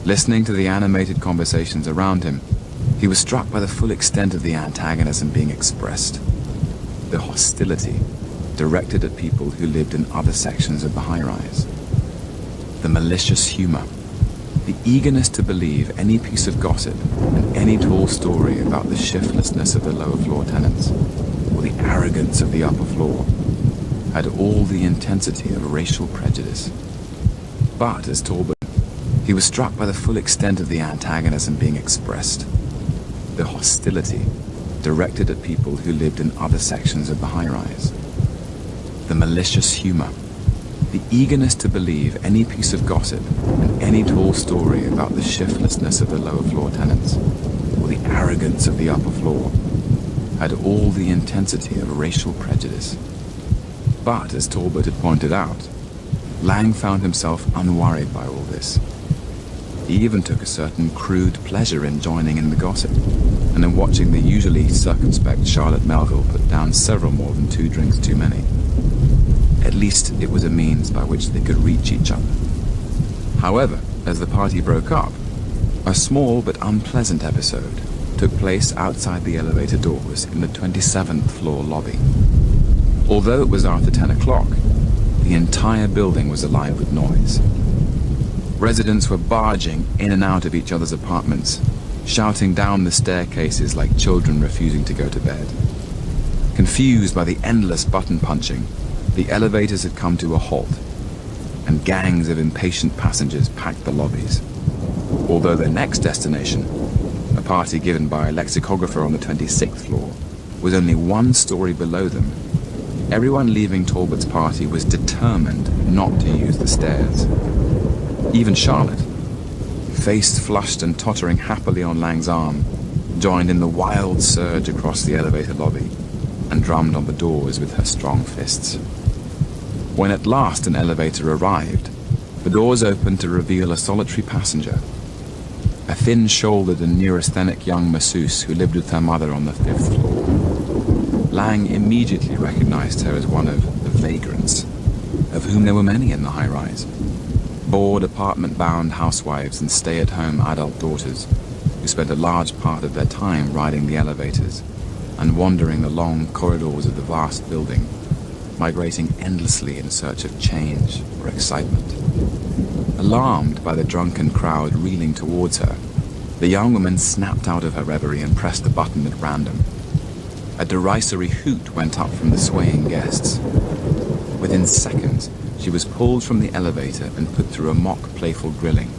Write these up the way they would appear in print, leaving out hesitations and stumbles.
Listening to the animated conversations around him, he was struck by the full extent of the antagonism being expressed. The hostility directed at people who lived in other sections of the high-rise. The malicious humor. The eagerness to believe any piece of gossip and any tall story about the shiftlessness of the lower floor tenants, or the arrogance of the upper floor, had all the intensity of racial prejudice. But, as Talbot, he was struck by the full extent of the antagonism being expressed. The hostility directed at people who lived in other sections of the high-rise. The malicious humor. The eagerness to believe any piece of gossip and any tall story about the shiftlessness of the lower floor tenants, or the arrogance of the upper floor, had all the intensity of racial prejudice. But, as Talbot had pointed out, Lang found himself unworried by all this. He even took a certain crude pleasure in joining in the gossip, and in watching the usually circumspect Charlotte Melville put down several more than 2 drinks too many. At least it was a means by which they could reach each other. However, as the party broke up, a small but unpleasant episode took place outside the elevator doors in the 27th floor lobby. Although it was after 10 o'clock, the entire building was alive with noise. Residents were barging in and out of each other's apartments, shouting down the staircases like children refusing to go to bed. Confused by the endless button punching, the elevators had come to a halt, and gangs of impatient passengers packed the lobbies. Although their next destination, a party given by a lexicographer on the 26th floor, was only 1 story below them, everyone leaving Talbot's party was determined not to use the stairs. Even Charlotte, face flushed and tottering happily on Lang's arm, joined in the wild surge across the elevator lobby and drummed on the doors with her strong fists. When at last an elevator arrived, the doors opened to reveal a solitary passenger, a thin-shouldered and neurasthenic young masseuse who lived with her mother on the 5th floor. Lang immediately recognized her as one of the vagrants, of whom there were many in the high-rise. Bored, apartment-bound housewives and stay-at-home adult daughters who spent a large part of their time riding the elevators and wandering the long corridors of the vast building, migrating endlessly in search of change or excitement. Alarmed by the drunken crowd reeling towards her, the young woman snapped out of her reverie and pressed the button at random. A derisory hoot went up from the swaying guests. Within seconds, she was pulled from the elevator and put through a mock playful grilling.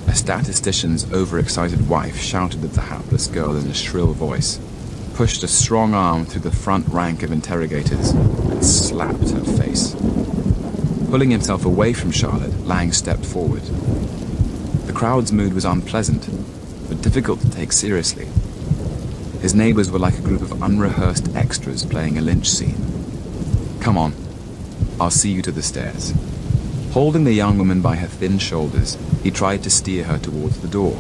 A statistician's overexcited wife shouted at the hapless girl in a shrill voice, pushed a strong arm through the front rank of interrogators, and slapped her face. Pulling himself away from Charlotte, Lang stepped forward. The crowd's mood was unpleasant, but difficult to take seriously. His neighbors were like a group of unrehearsed extras playing a lynch scene. "Come on, I'll see you to the stairs." Holding the young woman by her thin shoulders, he tried to steer her towards the door,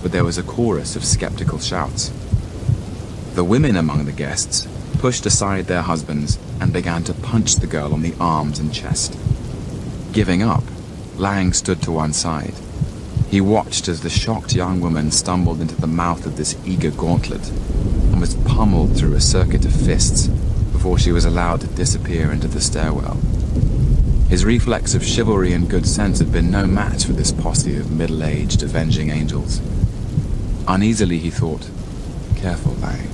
but there was a chorus of skeptical shouts. The women among the guests pushed aside their husbands and began to punch the girl on the arms and chest. Giving up, Lang stood to one side. He watched as the shocked young woman stumbled into the mouth of this eager gauntlet and was pummeled through a circuit of fists before she was allowed to disappear into the stairwell. His reflex of chivalry and good sense had been no match for this posse of middle-aged, avenging angels. Uneasily he thought, "Careful, Lang,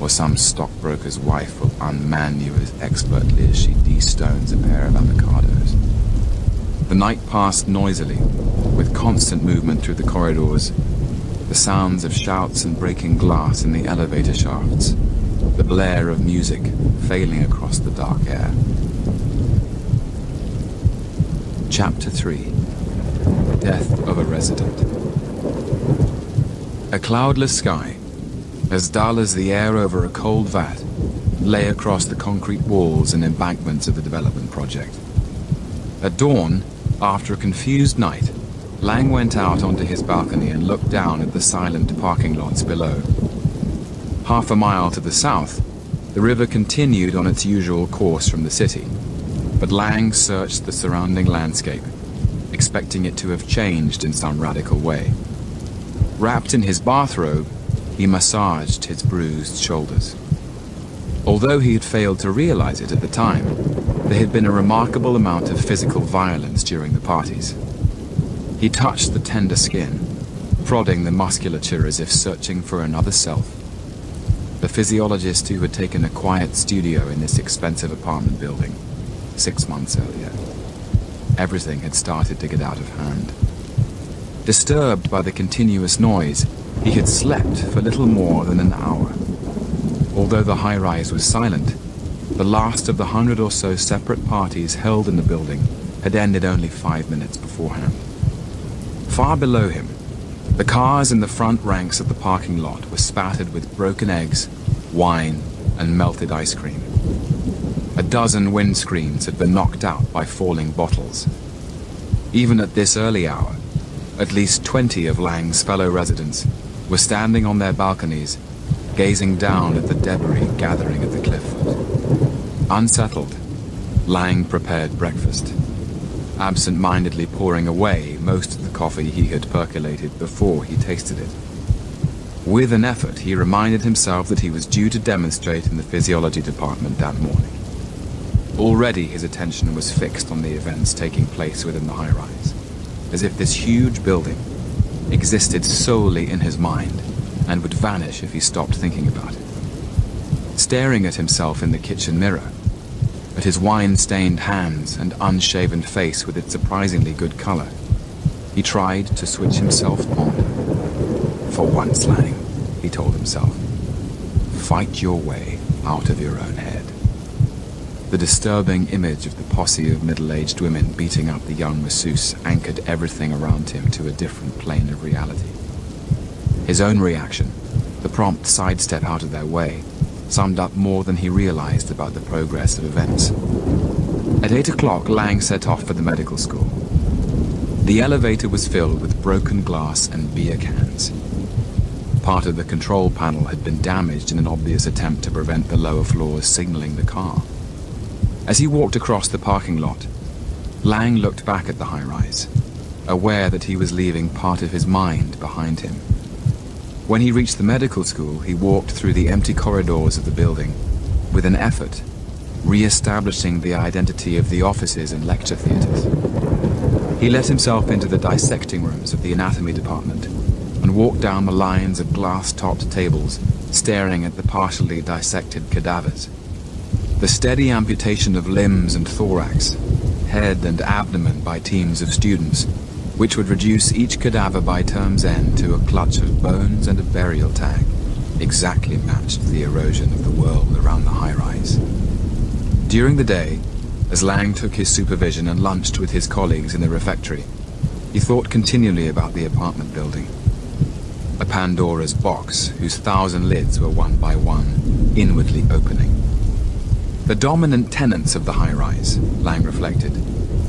or some stockbroker's wife will unman you as expertly as she de-stones a pair of avocados." The night passed noisily, with constant movement through the corridors, the sounds of shouts and breaking glass in the elevator shafts, the blare of music failing across the dark air. Chapter 3. Death of a Resident. A cloudless sky, as dull as the air over a cold vat, lay across the concrete walls and embankments of the development project. At dawn, after a confused night, Lang went out onto his balcony and looked down at the silent parking lots below. Half a mile to the south, the river continued on its usual course from the city, but Lang searched the surrounding landscape, expecting it to have changed in some radical way. Wrapped in his bathrobe, he massaged his bruised shoulders. Although he had failed to realize it at the time, there had been a remarkable amount of physical violence during the parties. He touched the tender skin, prodding the musculature as if searching for another self. The physiologist who had taken a quiet studio in this expensive apartment building 6 months earlier. Everything had started to get out of hand. Disturbed by the continuous noise, he had slept for little more than an hour. Although the high-rise was silent, the last of the 100 or so separate parties held in the building had ended only 5 minutes beforehand. Far below him, the cars in the front ranks of the parking lot were spattered with broken eggs, wine, and melted ice cream. A dozen windscreens had been knocked out by falling bottles. Even at this early hour, at least 20 of Lang's fellow residents were standing on their balconies, gazing down at the debris gathering at the cliff foot. Unsettled, Lang prepared breakfast, absent-mindedly pouring away most of the coffee he had percolated before he tasted it. With an effort, he reminded himself that he was due to demonstrate in the physiology department that morning. Already his attention was fixed on the events taking place within the high-rise, as if this huge building existed solely in his mind and would vanish if he stopped thinking about it. Staring at himself in the kitchen mirror, at his wine-stained hands and unshaven face with its surprisingly good color, he tried to switch himself on. For once, Lang, he told himself, fight your way out of your own head. The disturbing image of the posse of middle-aged women beating up the young masseuse anchored everything around him to a different plane of reality. His own reaction, the prompt sidestep out of their way, summed up more than he realized about the progress of events. At 8 o'clock, Lang set off for the medical school. The elevator was filled with broken glass and beer cans. Part of the control panel had been damaged in an obvious attempt to prevent the lower floors signaling the car. As he walked across the parking lot, Lang looked back at the high-rise, aware that he was leaving part of his mind behind him. When he reached the medical school, he walked through the empty corridors of the building, with an effort, re-establishing the identity of the offices and lecture theaters. He let himself into the dissecting rooms of the anatomy department and walked down the lines of glass-topped tables, staring at the partially dissected cadavers. The steady amputation of limbs and thorax, head and abdomen by teams of students, which would reduce each cadaver by term's end to a clutch of bones and a burial tag, exactly matched the erosion of the world around the high-rise. During the day, as Lang took his supervision and lunched with his colleagues in the refectory, he thought continually about the apartment building. A Pandora's box whose 1,000 lids were one by one, inwardly opening. The dominant tenants of the high-rise, Lang reflected,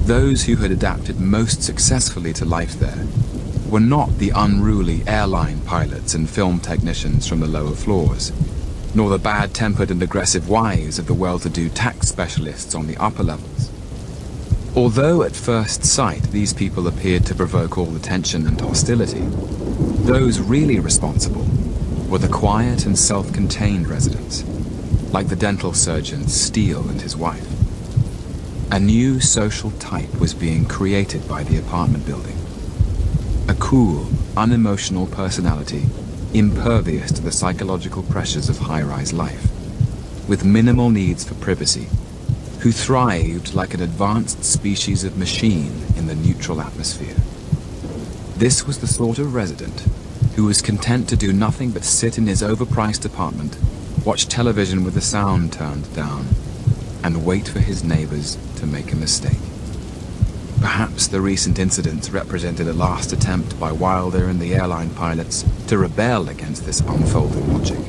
those who had adapted most successfully to life there, were not the unruly airline pilots and film technicians from the lower floors, nor the bad-tempered and aggressive wives of the well-to-do tax specialists on the upper levels. Although at first sight these people appeared to provoke all the tension and hostility, those really responsible were the quiet and self-contained residents, like the dental surgeon Steele and his wife. A new social type was being created by the apartment building. A cool, unemotional personality, impervious to the psychological pressures of high-rise life, with minimal needs for privacy, who thrived like an advanced species of machine in the neutral atmosphere. This was the sort of resident who was content to do nothing but sit in his overpriced apartment, watch television with the sound turned down, and wait for his neighbors to make a mistake. Perhaps the recent incidents represented a last attempt by Wilder and the airline pilots to rebel against this unfolding logic.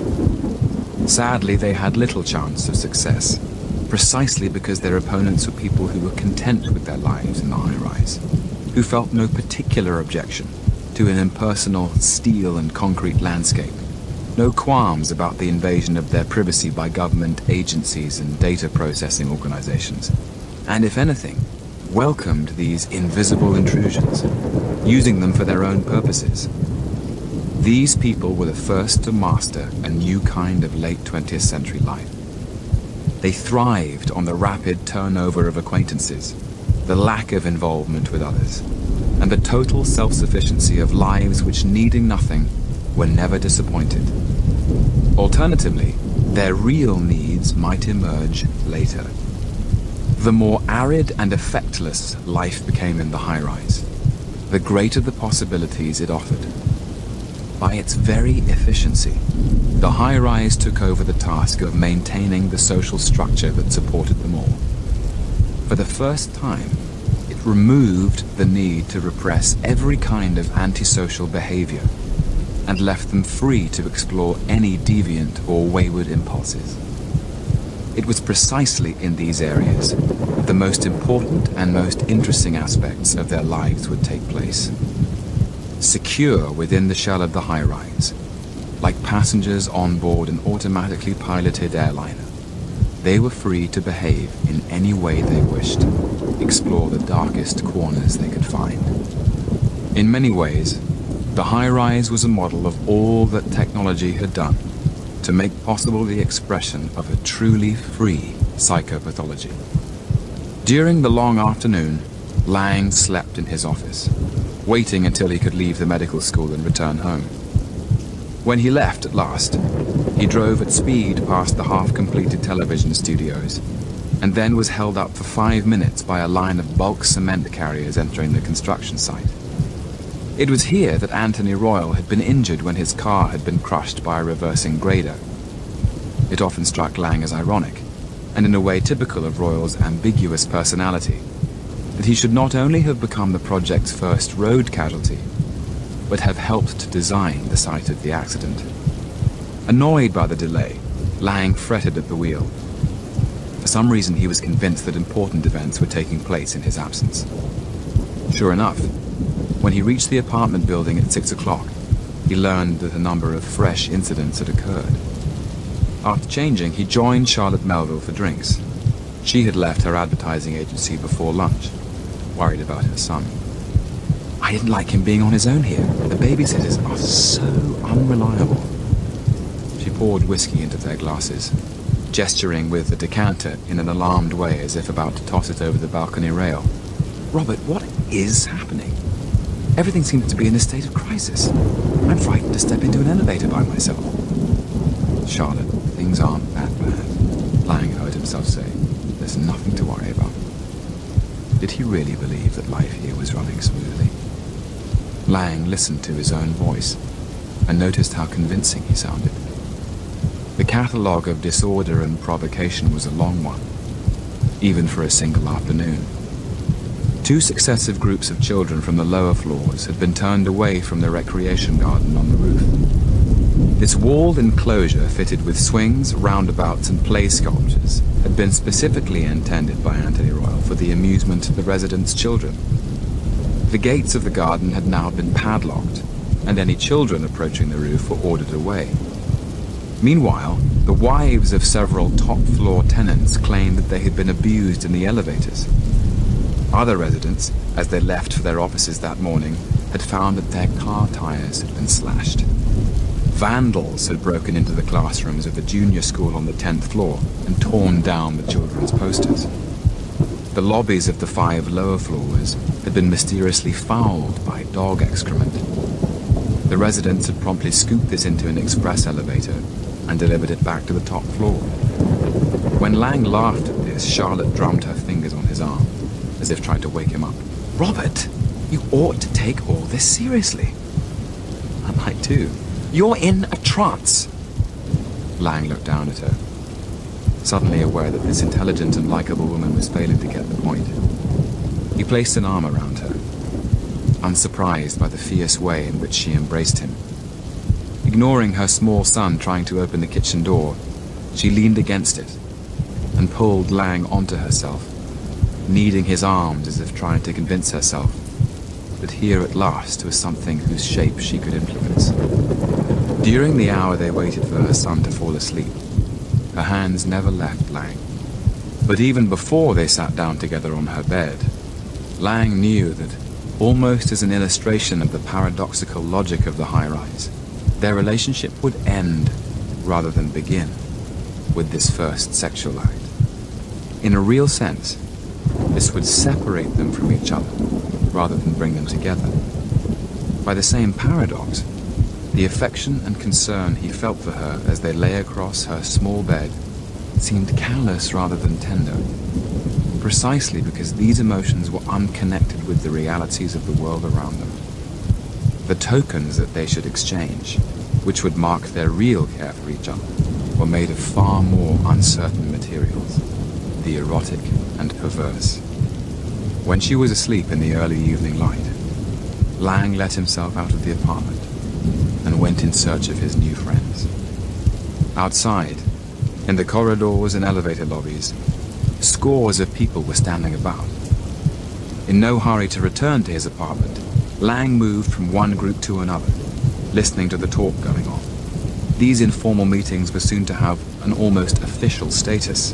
Sadly, they had little chance of success, precisely because their opponents were people who were content with their lives in the high-rise, who felt no particular objection to an impersonal steel and concrete landscape, no qualms about the invasion of their privacy by government agencies and data processing organizations, and if anything, welcomed these invisible intrusions, using them for their own purposes. These people were the first to master a new kind of late 20th century life. They thrived on the rapid turnover of acquaintances, the lack of involvement with others, and the total self-sufficiency of lives which, needing nothing, were never disappointed. Alternatively, their real needs might emerge later. The more arid and effectless life became in the high-rise, the greater the possibilities it offered. By its very efficiency, the high-rise took over the task of maintaining the social structure that supported them all. For the first time, it removed the need to repress every kind of antisocial behavior and left them free to explore any deviant or wayward impulses. It was precisely in these areas that the most important and most interesting aspects of their lives would take place. Secure within the shell of the high-rise, like passengers on board an automatically piloted airliner, they were free to behave in any way they wished, explore the darkest corners they could find. In many ways, the high-rise was a model of all that technology had done to make possible the expression of a truly free psychopathology. During the long afternoon, Lang slept in his office, waiting until he could leave the medical school and return home. When he left at last, he drove at speed past the half-completed television studios, and then was held up for 5 minutes by a line of bulk cement carriers entering the construction site. It was here that Anthony Royal had been injured when his car had been crushed by a reversing grader. It often struck Lang as ironic, and in a way typical of Royal's ambiguous personality, that he should not only have become the project's first road casualty, but have helped to design the site of the accident. Annoyed by the delay, Lang fretted at the wheel. For some reason, he was convinced that important events were taking place in his absence. Sure enough, when he reached the apartment building at 6 o'clock, he learned that a number of fresh incidents had occurred. After changing, he joined Charlotte Melville for drinks. She had left her advertising agency before lunch, worried about her son. I didn't like him being on his own here. The babysitters are so unreliable. She poured whiskey into their glasses, gesturing with the decanter in an alarmed way as if about to toss it over the balcony rail. Robert, what is happening? Everything seems to be in a state of crisis. I'm frightened to step into an elevator by myself. Charlotte, things aren't that bad, Lang heard himself say. There's nothing to worry about. Did he really believe that life here was running smoothly? Lang listened to his own voice and noticed how convincing he sounded. The catalogue of disorder and provocation was a long one, even for a single afternoon. 2 successive groups of children from the lower floors had been turned away from the recreation garden on the roof. This walled enclosure, fitted with swings, roundabouts, and play sculptures, had been specifically intended by Anthony Royal for the amusement of the residents' children. The gates of the garden had now been padlocked, and any children approaching the roof were ordered away. Meanwhile, the wives of several top-floor tenants claimed that they had been abused in the elevators. Other residents, as they left for their offices that morning, had found that their car tires had been slashed. Vandals had broken into the classrooms of a junior school on the 10th floor and torn down the children's posters. The lobbies of the 5 lower floors had been mysteriously fouled by dog excrement. The residents had promptly scooped this into an express elevator and delivered it back to the top floor. When Lang laughed at this, Charlotte drummed her fingers on his arm, as if trying to wake him up. Robert, you ought to take all this seriously. I might too. You're in a trance. Lang looked down at her, suddenly aware that this intelligent and likable woman was failing to get the point. He placed an arm around her, unsurprised by the fierce way in which she embraced him. Ignoring her small son trying to open the kitchen door, she leaned against it and pulled Lang onto herself, kneading his arms as if trying to convince herself that here at last was something whose shape she could influence. During the hour they waited for her son to fall asleep, her hands never left Lang. But even before they sat down together on her bed, Lang knew that, almost as an illustration of the paradoxical logic of the high-rise, their relationship would end, rather than begin, with this first sexual act. In a real sense, this would separate them from each other, rather than bring them together. By the same paradox, the affection and concern he felt for her as they lay across her small bed seemed callous rather than tender, precisely because these emotions were unconnected with the realities of the world around them. The tokens that they should exchange, which would mark their real care for each other, were made of far more uncertain materials, the erotic and perverse. When she was asleep in the early evening light, Lang let himself out of the apartment and went in search of his new friends. Outside, in the corridors and elevator lobbies, scores of people were standing about. In no hurry to return to his apartment, Lang moved from one group to another, listening to the talk going on. These informal meetings were soon to have an almost official status,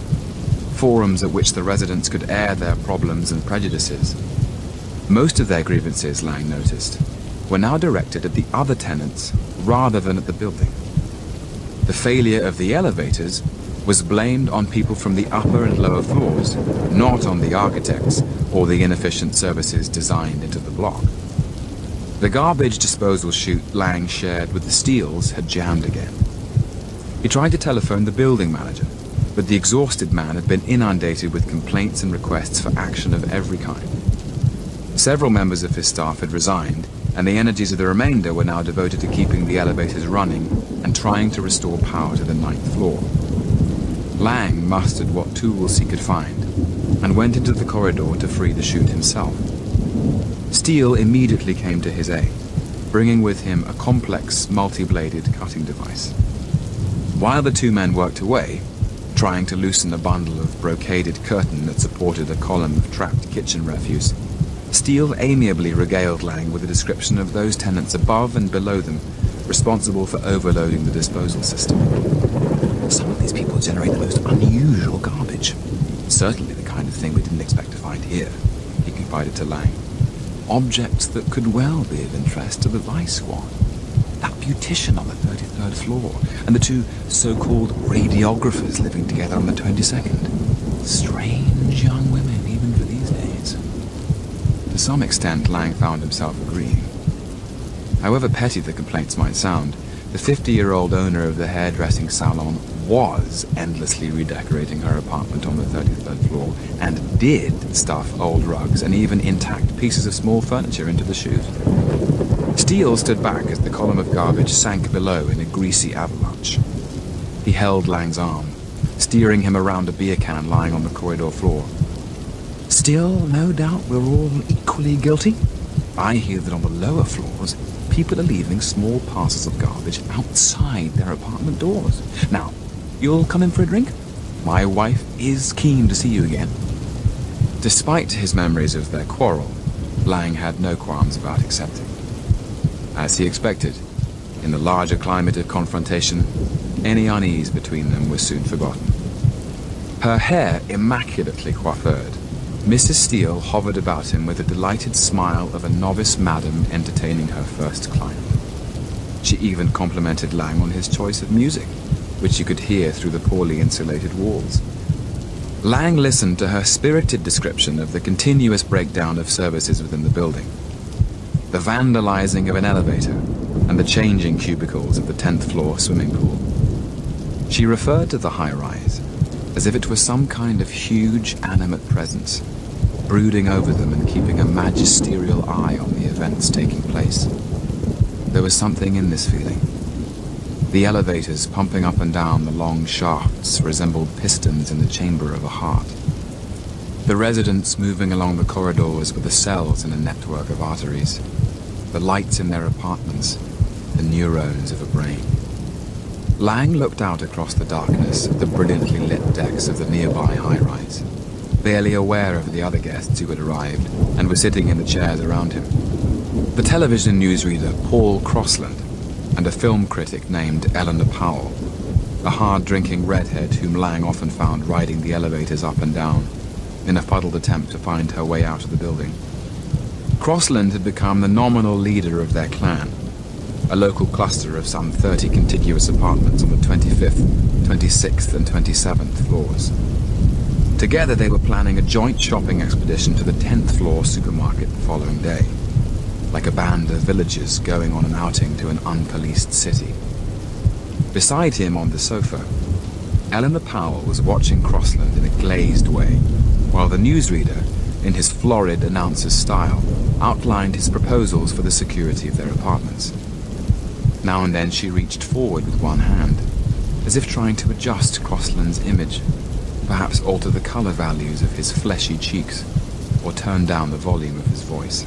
forums at which the residents could air their problems and prejudices. Most of their grievances, Lang noticed, were now directed at the other tenants rather than at the building. The failure of the elevators was blamed on people from the upper and lower floors, not on the architects or the inefficient services designed into the block. The garbage disposal chute Lang shared with the Steeles had jammed again. He tried to telephone the building manager, but the exhausted man had been inundated with complaints and requests for action of every kind. Several members of his staff had resigned, and the energies of the remainder were now devoted to keeping the elevators running and trying to restore power to the 9th floor. Lang mustered what tools he could find and went into the corridor to free the chute himself. Steele immediately came to his aid, bringing with him a complex, multi-bladed cutting device. While the two men worked away, trying to loosen a bundle of brocaded curtain that supported a column of trapped kitchen refuse, Steele amiably regaled Lang with a description of those tenants above and below them, responsible for overloading the disposal system. Some of these people generate the most unusual garbage. Certainly the kind of thing we didn't expect to find here, he confided to Lang. Objects that could well be of interest to the Vice Squad. That beautician on the 33rd floor, and the two so-called radiographers living together on the 22nd. Strange young women, even for these days. To some extent, Lang found himself agreeing. However petty the complaints might sound, the 50-year-old owner of the hairdressing salon was endlessly redecorating her apartment on the 33rd floor, and did stuff old rugs and even intact pieces of small furniture into the chute. Steele stood back as the column of garbage sank below in a greasy avalanche. He held Lang's arm, steering him around a beer can lying on the corridor floor. Still, no doubt we're all equally guilty. I hear that on the lower floors, people are leaving small parcels of garbage outside their apartment doors. Now, you'll come in for a drink? My wife is keen to see you again. Despite his memories of their quarrel, Lang had no qualms about accepting. As he expected, in the larger climate of confrontation, any unease between them was soon forgotten. Her hair immaculately coiffured, Mrs. Steele hovered about him with the delighted smile of a novice madam entertaining her first client. She even complimented Lang on his choice of music, which you could hear through the poorly insulated walls. Lang listened to her spirited description of the continuous breakdown of services within the building, the vandalizing of an elevator, and the changing cubicles of the 10th floor swimming pool. She referred to the high-rise as if it were some kind of huge animate presence, brooding over them and keeping a magisterial eye on the events taking place. There was something in this feeling. The elevators pumping up and down the long shafts resembled pistons in the chamber of a heart. The residents moving along the corridors were the cells in a network of arteries. The lights in their apartments, the neurons of a brain. Lang looked out across the darkness at the brilliantly lit decks of the nearby high-rise, barely aware of the other guests who had arrived and were sitting in the chairs around him. The television newsreader Paul Crossland and a film critic named Eleanor Powell, a hard-drinking redhead whom Lang often found riding the elevators up and down in a fuddled attempt to find her way out of the building. Crossland had become the nominal leader of their clan, a local cluster of some 30 contiguous apartments on the 25th, 26th and 27th floors. Together they were planning a joint shopping expedition to the 10th floor supermarket the following day, like a band of villagers going on an outing to an unpoliced city. Beside him on the sofa, Eleanor Powell was watching Crossland in a glazed way, while the newsreader, in his florid announcer's style, outlined his proposals for the security of their apartments. Now and then she reached forward with one hand, as if trying to adjust Crossland's image, perhaps alter the color values of his fleshy cheeks, or turn down the volume of his voice.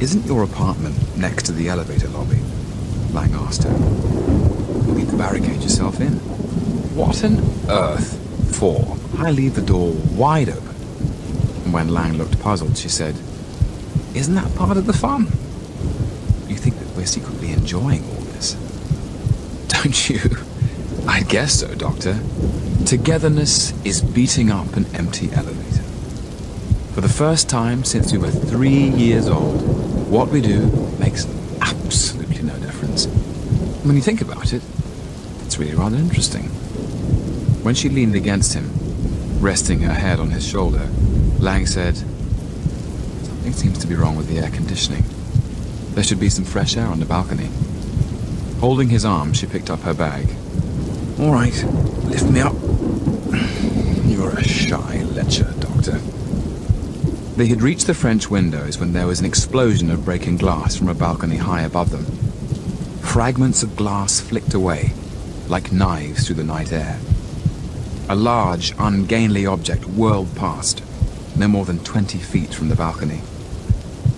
"Isn't your apartment next to the elevator lobby?" Lang asked her. "You need to barricade yourself in." "What on earth for? I leave the door wide open." And when Lang looked puzzled, she said, "Isn't that part of the fun? You think that we're secretly enjoying all this?" "Don't you?" "I guess so, Doctor. Togetherness is beating up an empty elevator. For the first time since we were 3 years old, what we do makes absolutely no difference. When you think about it, it's really rather interesting." When she leaned against him, resting her head on his shoulder, Lang said, "Something seems to be wrong with the air conditioning. There should be some fresh air on the balcony." Holding his arm, she picked up her bag. "All right, lift me up." "You're a shy lecher, Doctor." They had reached the French windows when there was an explosion of breaking glass from a balcony high above them. Fragments of glass flicked away, like knives through the night air. A large, ungainly object whirled past, no more than 20 feet from the balcony.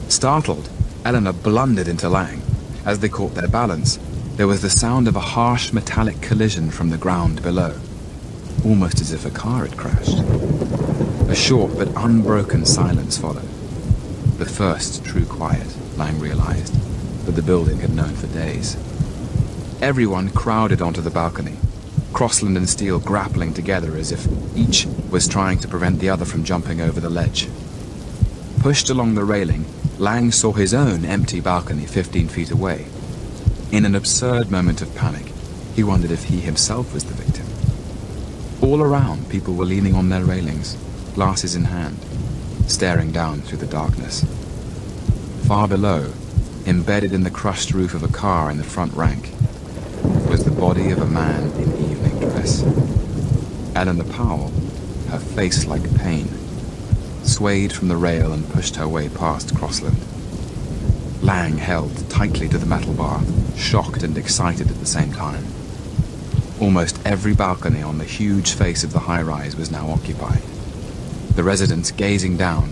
Startled, Eleanor blundered into Lang. As they caught their balance, there was the sound of a harsh metallic collision from the ground below, almost as if a car had crashed. A short but unbroken silence followed. The first true quiet, Lang realized, that the building had known for days. Everyone crowded onto the balcony, Crossland and Steele grappling together as if each was trying to prevent the other from jumping over the ledge. Pushed along the railing, Lang saw his own empty balcony 15 feet away. In an absurd moment of panic, he wondered if he himself was the victim. All around, people were leaning on their railings, glasses in hand, staring down through the darkness. Far below, embedded in the crushed roof of a car in the front rank, was the body of a man in evening dress. Eleanor Powell, her face like pain, swayed from the rail and pushed her way past Crossland. Lang held tightly to the metal bar, shocked and excited at the same time. Almost every balcony on the huge face of the high-rise was now occupied, the residents gazing down,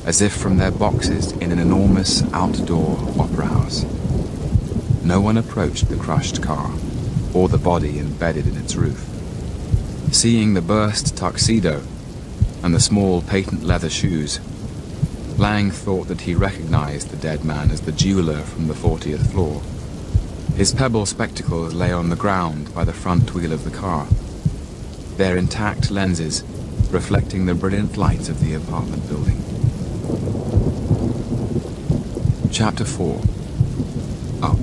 as if from their boxes in an enormous outdoor opera house. No one approached the crushed car, or the body embedded in its roof. Seeing the burst tuxedo and the small patent leather shoes, Lang thought that he recognized the dead man as the jeweler from the 40th floor. His pebble spectacles lay on the ground by the front wheel of the car, their intact lenses reflecting the brilliant light of the apartment building. Chapter 4. Up.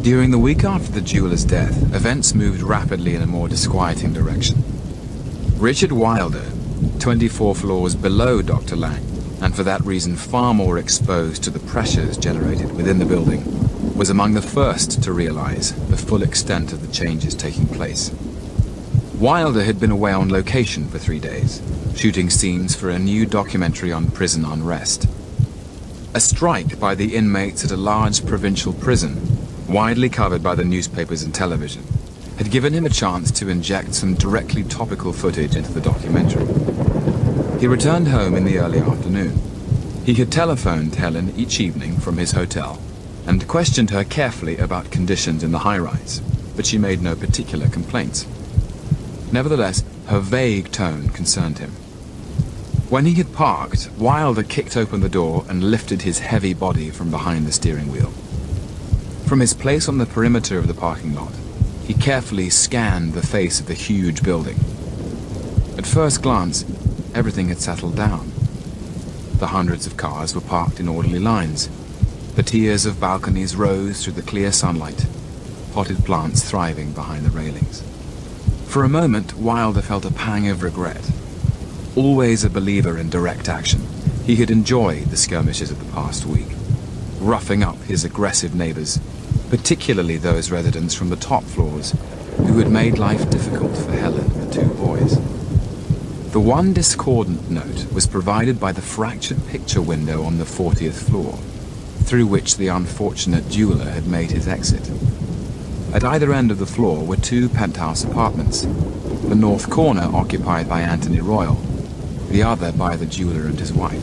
During the week after the jeweler's death, events moved rapidly in a more disquieting direction. Richard Wilder, 24 floors below Dr. Lang, and for that reason far more exposed to the pressures generated within the building, was among the first to realize the full extent of the changes taking place. Wilder had been away on location for 3 days, shooting scenes for a new documentary on prison unrest. A strike by the inmates at a large provincial prison, widely covered by the newspapers and television, had given him a chance to inject some directly topical footage into the documentary. He returned home in the early afternoon. He had telephoned Helen each evening from his hotel and questioned her carefully about conditions in the high-rise, but she made no particular complaints. Nevertheless, her vague tone concerned him. When he had parked, Wilder kicked open the door and lifted his heavy body from behind the steering wheel. From his place on the perimeter of the parking lot, he carefully scanned the face of the huge building. At first glance, everything had settled down. The hundreds of cars were parked in orderly lines. The tiers of balconies rose through the clear sunlight, potted plants thriving behind the railings. For a moment, Wilder felt a pang of regret. Always a believer in direct action, he had enjoyed the skirmishes of the past week, roughing up his aggressive neighbors, particularly those residents from the top floors who had made life difficult for Helen and the two boys. The one discordant note was provided by the fractured picture window on the 40th floor, through which the unfortunate jeweler had made his exit. At either end of the floor were two penthouse apartments, the north corner occupied by Anthony Royal, the other by the jeweler and his wife.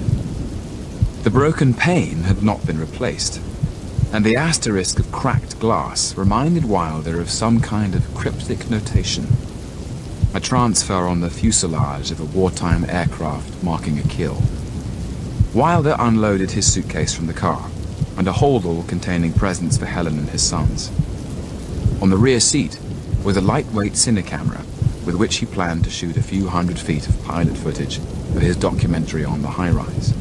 The broken pane had not been replaced, and the asterisk of cracked glass reminded Wilder of some kind of cryptic notation, a transfer on the fuselage of a wartime aircraft marking a kill. Wilder unloaded his suitcase from the car, and a holdall containing presents for Helen and his sons. On the rear seat was a lightweight cinecamera with which he planned to shoot a few hundred feet of pilot footage for his documentary on the high-rise.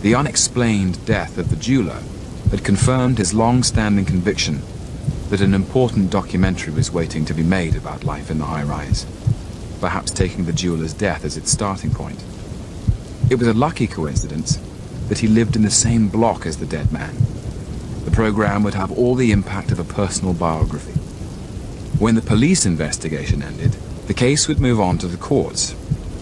The unexplained death of the jeweler had confirmed his long-standing conviction that an important documentary was waiting to be made about life in the high-rise, perhaps taking the jeweler's death as its starting point. It was a lucky coincidence that he lived in the same block as the dead man. The program would have all the impact of a personal biography. When the police investigation ended, the case would move on to the courts,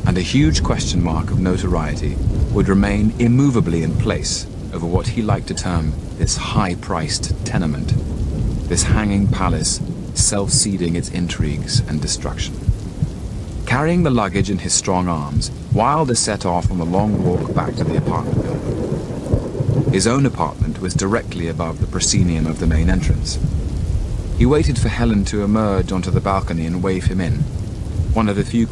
and a huge question mark of notoriety would remain immovably in place over what he liked to term this high-priced tenement, this hanging palace self-seeding its intrigues and destruction. Carrying the luggage in his strong arms, Wilder set off on the long walk back to the apartment building. His own apartment was directly above the proscenium of the main entrance. He waited for Helen to emerge onto the balcony and wave him in, one of the few